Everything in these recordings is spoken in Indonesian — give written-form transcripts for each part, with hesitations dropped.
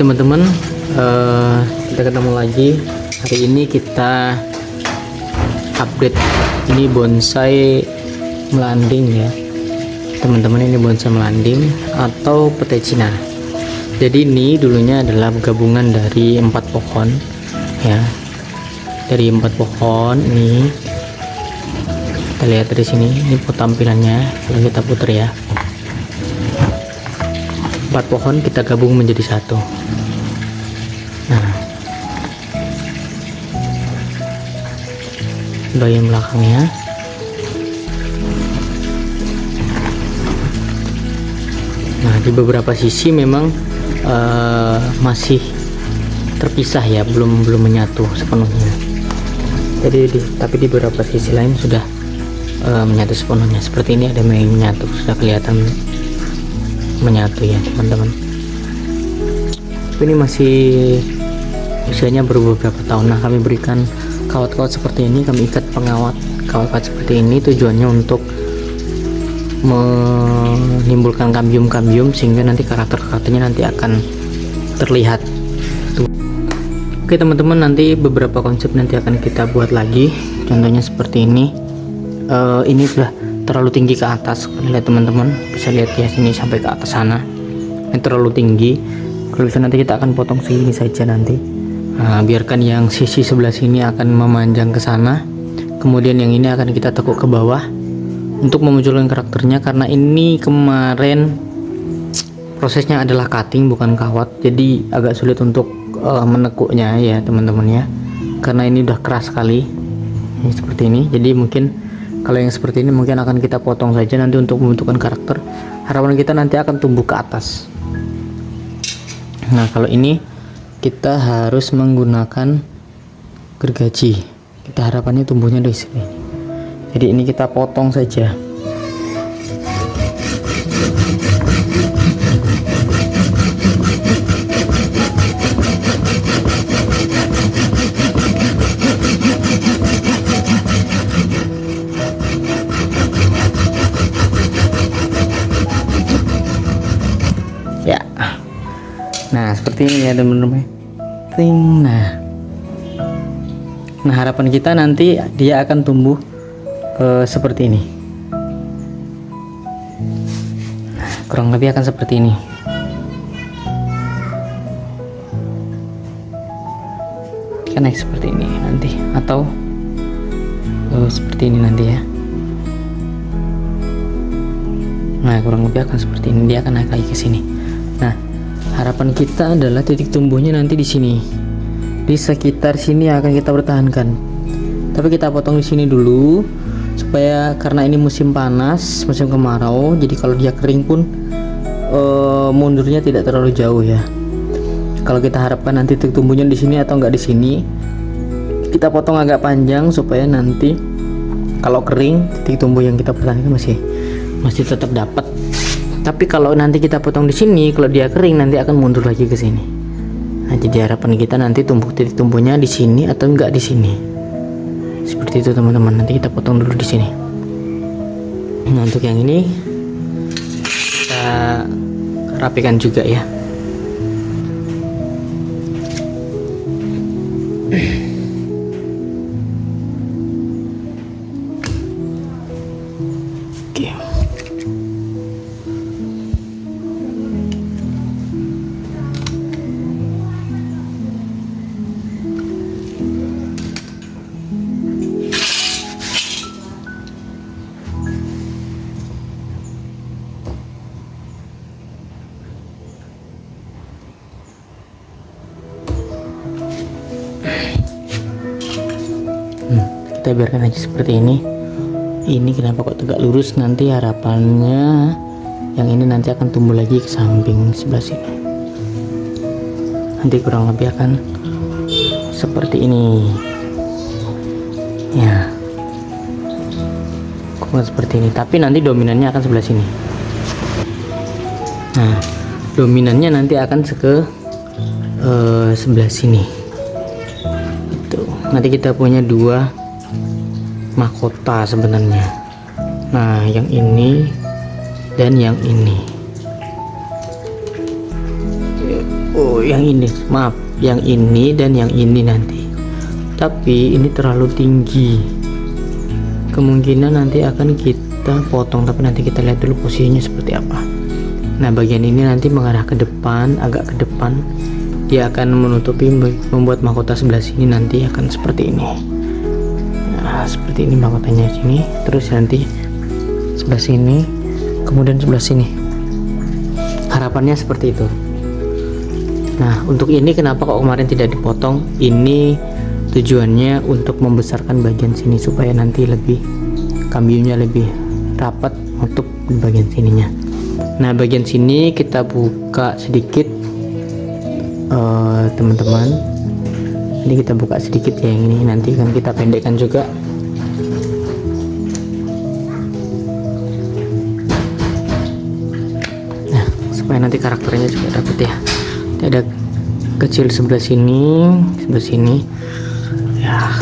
Oke teman-teman, kita ketemu lagi. Hari ini kita update ini bonsai melanding ya teman-teman. Ini bonsai melanding atau petai Cina. Jadi ini dulunya adalah gabungan dari 4 pohon ya. Dari 4 pohon ini kita lihat dari sini. Ini tampilannya kalau kita putar ya. 4 pohon kita gabung menjadi satu. Nah, bagian belakangnya. Nah, di beberapa sisi memang masih terpisah ya, belum menyatu sepenuhnya. Tapi di beberapa sisi lain sudah menyatu sepenuhnya. Seperti ini ada yang menyatu, sudah kelihatan menyatu ya teman-teman. Ini masih usianya beberapa tahun. Nah, kami berikan kawat-kawat seperti ini, kami ikat pengawat kawat-kawat seperti ini, tujuannya untuk menimbulkan kambium-kambium sehingga nanti karakternya nanti akan terlihat. Oke teman-teman, nanti beberapa konsep nanti akan kita buat lagi. Contohnya seperti ini. Ini sudah terlalu tinggi ke atas, lihat teman-teman, bisa lihat ya, sini sampai ke atas sana. Ini terlalu tinggi. Kalau bisa nanti kita akan potong segini saja nanti. Nah, biarkan yang sisi sebelah sini akan memanjang ke sana, kemudian yang ini akan kita tekuk ke bawah untuk memunculkan karakternya. Karena ini kemarin prosesnya adalah cutting bukan kawat, jadi agak sulit untuk menekuknya ya teman-teman ya, karena ini udah keras sekali. Ini seperti ini, jadi mungkin kalau yang seperti ini mungkin akan kita potong saja nanti untuk membentukkan karakter. Harapan kita nanti akan tumbuh ke atas. Nah, kalau ini kita harus menggunakan gergaji. Kita harapannya tumbuhnya dari sini. Jadi ini kita potong saja. Ya, nah seperti ini ya teman-teman. Nah, harapan kita nanti dia akan tumbuh seperti ini. Nah, kurang lebih akan seperti ini. Kan naik seperti ini nanti, atau seperti ini nanti ya. Nah, kurang lebih akan seperti ini. Dia akan naik lagi ke sini. Nah, harapan kita adalah titik tumbuhnya nanti di sini, di sekitar sini akan kita pertahankan. Tapi kita potong di sini dulu, supaya karena ini musim panas, musim kemarau, jadi kalau dia kering pun mundurnya tidak terlalu jauh ya. Kalau kita harapkan nanti titik tumbuhnya di sini atau enggak di sini, kita potong agak panjang supaya nanti kalau kering titik tumbuh yang kita pertahankan masih tetap dapat. Tapi kalau nanti kita potong di sini, kalau dia kering nanti akan mundur lagi ke sini. Nah, jadi harapan kita nanti titik tumbuhnya di sini atau enggak di sini. Seperti itu teman-teman. Nanti kita potong dulu di sini. Nah, untuk yang ini kita rapikan juga ya. Oke. Kita biarkan aja seperti ini. Ini kenapa kok tegak lurus? Nanti harapannya yang ini nanti akan tumbuh lagi ke samping sebelah sini. Nanti kurang lebih akan seperti ini ya, kurang seperti ini. Tapi nanti dominannya akan sebelah sini. Nah, dominannya nanti akan ke sebelah sini. Itu nanti kita punya 2 mahkota sebenarnya. Nah, yang ini dan yang ini. yang ini, maaf, yang ini dan yang ini nanti. Tapi ini terlalu tinggi, kemungkinan nanti akan kita potong, tapi nanti kita lihat dulu posisinya seperti apa. Nah, bagian ini nanti mengarah ke depan, agak ke depan, dia akan menutupi, membuat mahkota sebelah sini nanti akan seperti ini. Nah, seperti ini mahkotanya sini, terus nanti sebelah sini, kemudian sebelah sini. Harapannya seperti itu. Nah, untuk ini kenapa kok kemarin tidak dipotong? Ini tujuannya untuk membesarkan bagian sini supaya nanti lebih kambiumnya lebih rapat untuk bagian sininya. Nah, bagian sini kita buka sedikit, teman-teman. Ini kita buka sedikit ya, yang ini nanti kan kita pendekkan juga. Nah, supaya nanti karakternya juga dapat ya. Ini ada kecil sebelah sini, sebelah sini. Ya,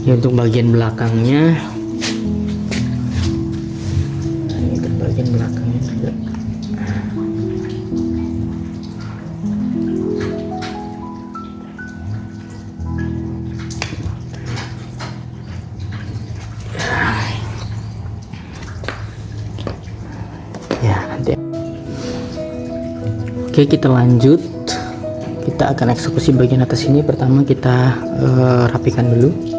ini untuk bagian belakangnya. Nah, ini untuk bagian belakangnya juga. Ya, nanti. Oke, kita lanjut. Kita akan eksekusi bagian atas ini. Pertama kita rapikan dulu.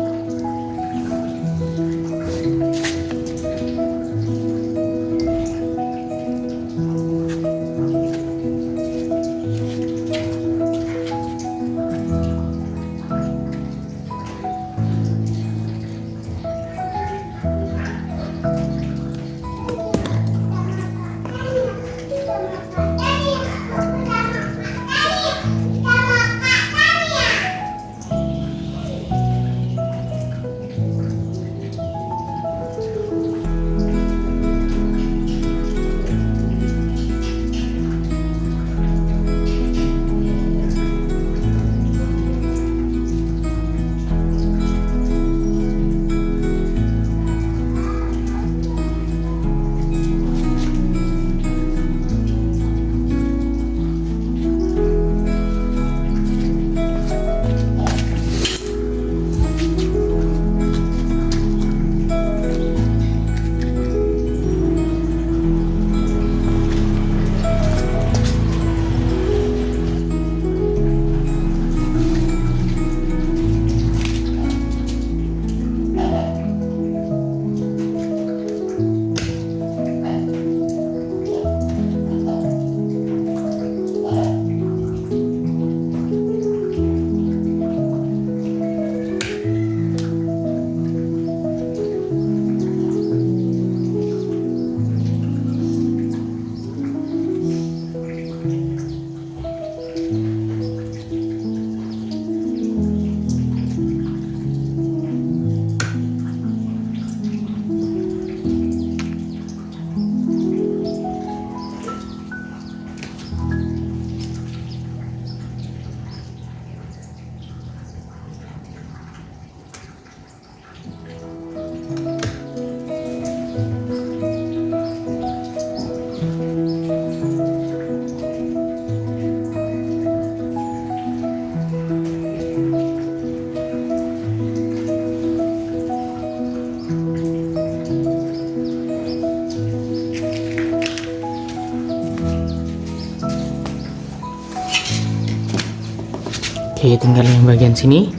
Oke, tinggal yang bagian sini.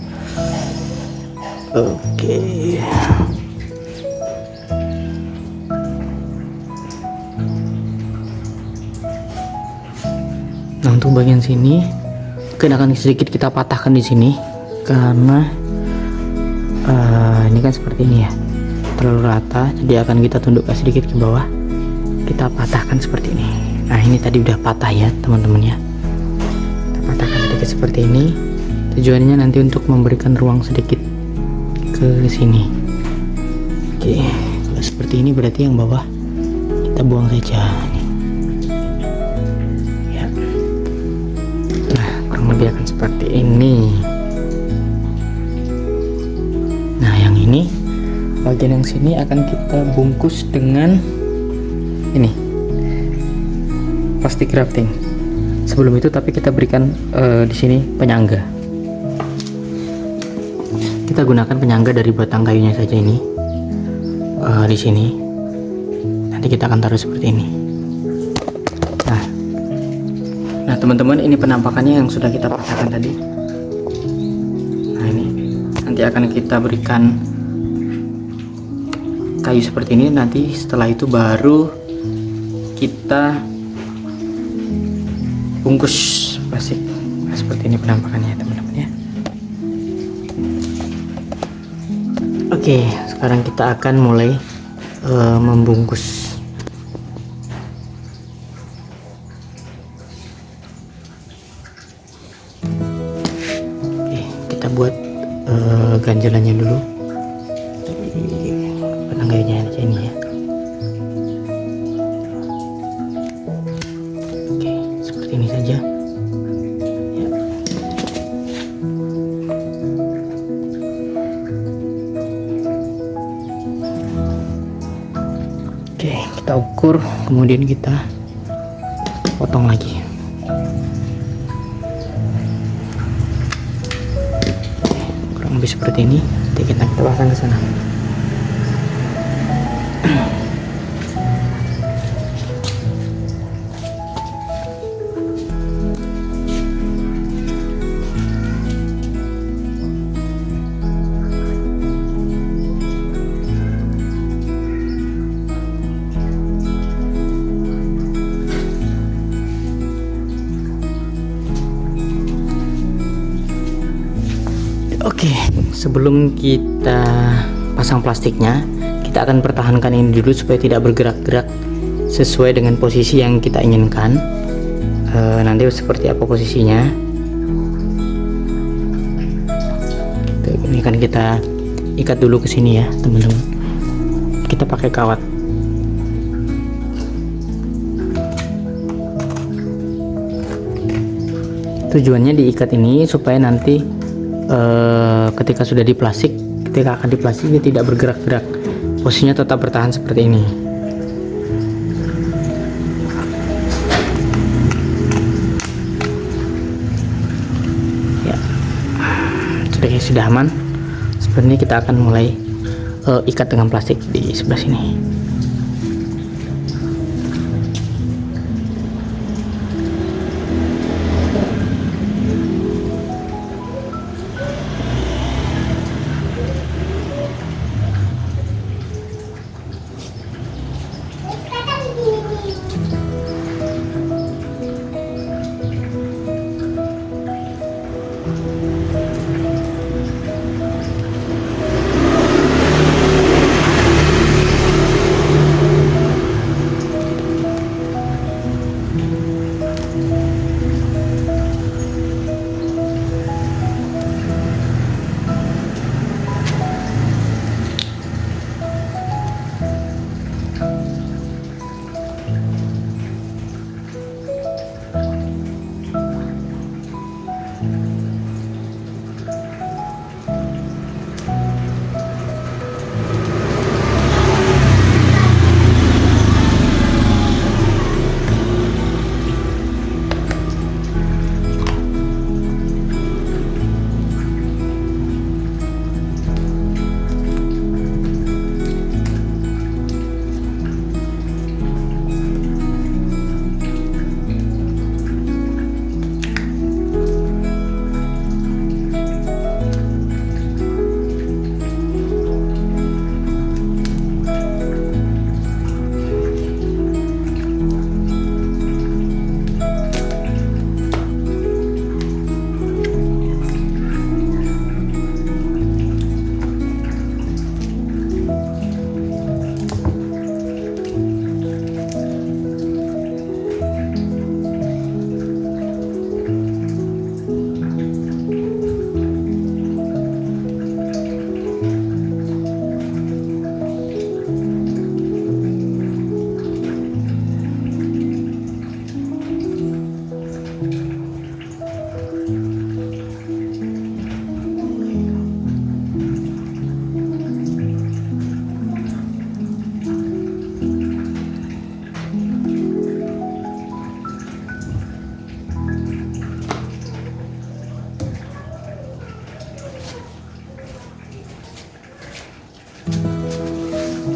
Oke. Nah, untuk bagian sini mungkin akan sedikit kita patahkan di sini karena ini kan seperti ini ya, terlalu rata, jadi akan kita tundukkan sedikit ke bawah, kita patahkan seperti ini. Nah, ini tadi udah patah ya teman-teman ya, kita patahkan sedikit seperti ini. Tujuannya nanti untuk memberikan ruang sedikit ke sini. Oke, kalau seperti ini berarti yang bawah kita buang saja. Ya. Nah, kurang lebih akan seperti ini. Nah, yang ini bagian yang sini akan kita bungkus dengan ini plastik crafting. Sebelum itu tapi kita berikan di sini penyangga. Kita gunakan penyangga dari batang kayunya saja ini. Di sini. Nanti kita akan taruh seperti ini. Nah, teman-teman, ini penampakannya yang sudah kita patahkan tadi. Nah, ini nanti akan kita berikan kayu seperti ini. Nanti setelah itu baru kita bungkus plastik. Nah, seperti ini penampakannya, teman-teman ya. Oke, sekarang kita akan mulai membungkus. Oke, kita buat ganjalannya dulu. Penangganya aja ini ya. Oke, seperti ini saja. Ya. Oke, kita ukur, kemudian kita potong lagi. Oke, kurang lebih seperti ini. Nanti kita pasang ke sana. Oke, sebelum kita pasang plastiknya, kita akan pertahankan ini dulu supaya tidak bergerak-gerak sesuai dengan posisi yang kita inginkan. Nanti seperti apa posisinya. Ini kan kita ikat dulu ke sini ya, teman-teman. Kita pakai kawat. Tujuannya diikat ini supaya nanti ketika sudah di plastik, ketika akan di plastik ini tidak bergerak-gerak, posisinya tetap bertahan seperti ini. Ya, sudah aman. Seperti ini kita akan mulai ikat dengan plastik di sebelah sini.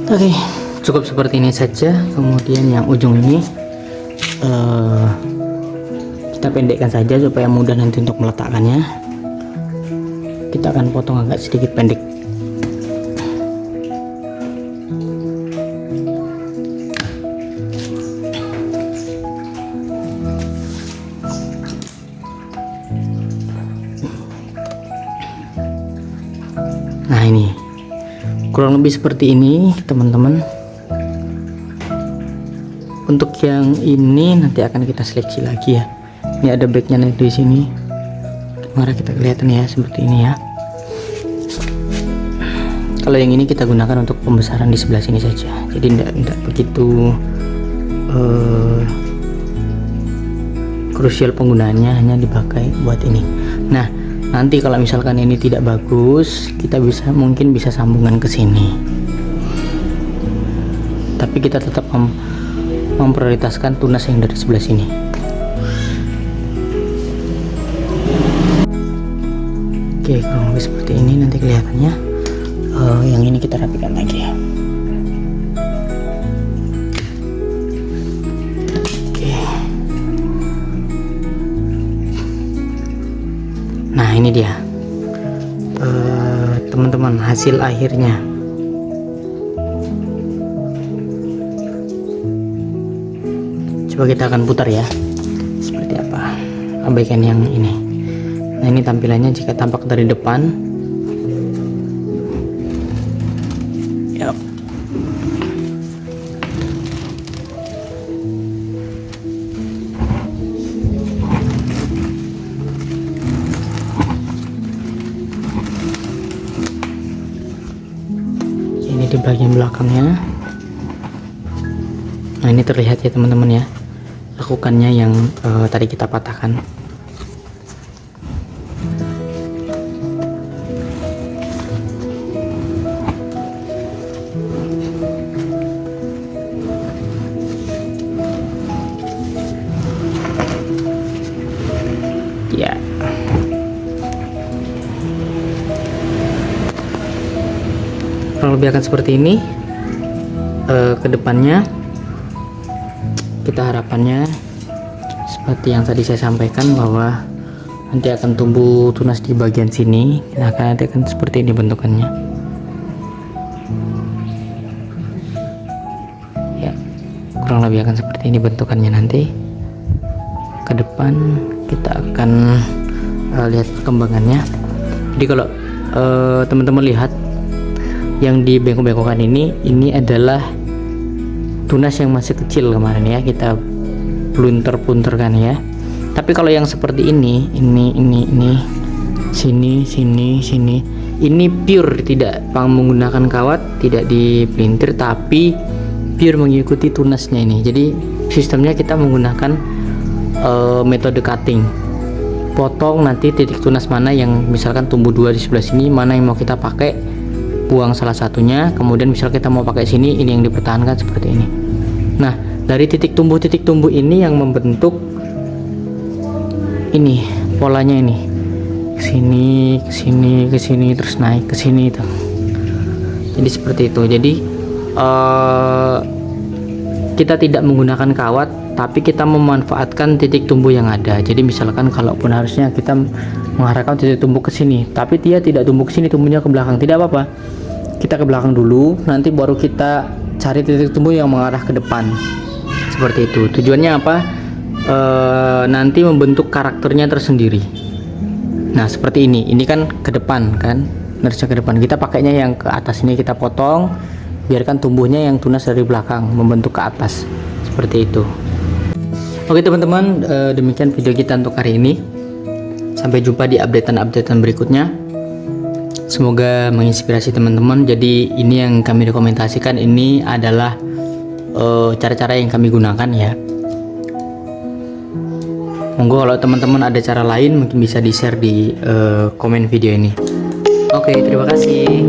Oke, cukup seperti ini saja. Kemudian yang ujung ini kita pendekkan saja supaya mudah nanti untuk meletakkannya. Kita akan potong agak sedikit pendek. Nah, ini kurang lebih seperti ini teman-teman. Untuk yang ini nanti akan kita seleksi lagi ya. Ini ada backnya nanti di sini. Mari kita kelihatan ya seperti ini ya. Kalau yang ini kita gunakan untuk pembesaran di sebelah sini saja. Jadi tidak begitu krusial penggunaannya, hanya dipakai buat ini. Nah, nanti kalau misalkan ini tidak bagus, kita mungkin bisa sambungan ke sini. Tapi kita tetap memprioritaskan tunas yang dari sebelah sini. Oke, kurang lebih seperti ini nanti kelihatannya. Yang ini kita rapikan lagi ya. Oke. Nah, ini dia teman-teman hasil akhirnya. Coba kita akan putar ya, seperti apa. Abaikan yang ini. Nah, ini tampilannya jika tampak dari depan. Yap. Ini di bagian belakangnya. Nah, ini terlihat ya teman-teman ya, lakukannya yang tadi kita patahkan. Ya. Kurang lebih akan seperti ini. Kedepannya kita harapannya seperti yang tadi saya sampaikan, bahwa nanti akan tumbuh tunas di bagian sini. Nah, nanti akan seperti ini bentukannya ya, kurang lebih akan seperti ini bentukannya. Nanti ke depan kita akan lihat perkembangannya. Jadi kalau teman-teman lihat yang di bengkok-bengkokan ini adalah tunas yang masih kecil kemarin ya, kita plunter-plunterkan ya. Tapi kalau yang seperti ini sini, ini pure tidak menggunakan kawat, tidak dipelintir, tapi pure mengikuti tunasnya ini. Jadi sistemnya kita menggunakan metode cutting, potong nanti titik tunas mana yang misalkan tumbuh 2 di sebelah sini, mana yang mau kita pakai, buang salah satunya, kemudian misal kita mau pakai sini, ini yang dipertahankan seperti ini. Nah, dari titik tumbuh ini yang membentuk ini polanya, ini ke sini terus naik ke sini itu. Jadi seperti itu. Jadi kita tidak menggunakan kawat, tapi kita memanfaatkan titik tumbuh yang ada. Jadi misalkan kalaupun harusnya kita mengarahkan titik tumbuh ke sini, tapi dia tidak tumbuh ke sini, tumbuhnya ke belakang, tidak apa-apa. Kita ke belakang dulu, nanti baru kita cari titik tumbuh yang mengarah ke depan. Seperti itu. Tujuannya apa? Nanti membentuk karakternya tersendiri. Nah, seperti ini. Ini kan ke depan kan, harusnya ke depan. Kita pakainya yang ke atas ini, kita potong, biarkan tumbuhnya yang tunas dari belakang membentuk ke atas. Seperti itu. Oke teman-teman, demikian video kita untuk hari ini. Sampai jumpa di updatean berikutnya. Semoga menginspirasi teman-teman. Jadi ini yang kami rekomendasikan, ini adalah cara-cara yang kami gunakan ya. Monggo kalau teman-teman ada cara lain mungkin bisa di share di komen video ini. Oke, terima kasih.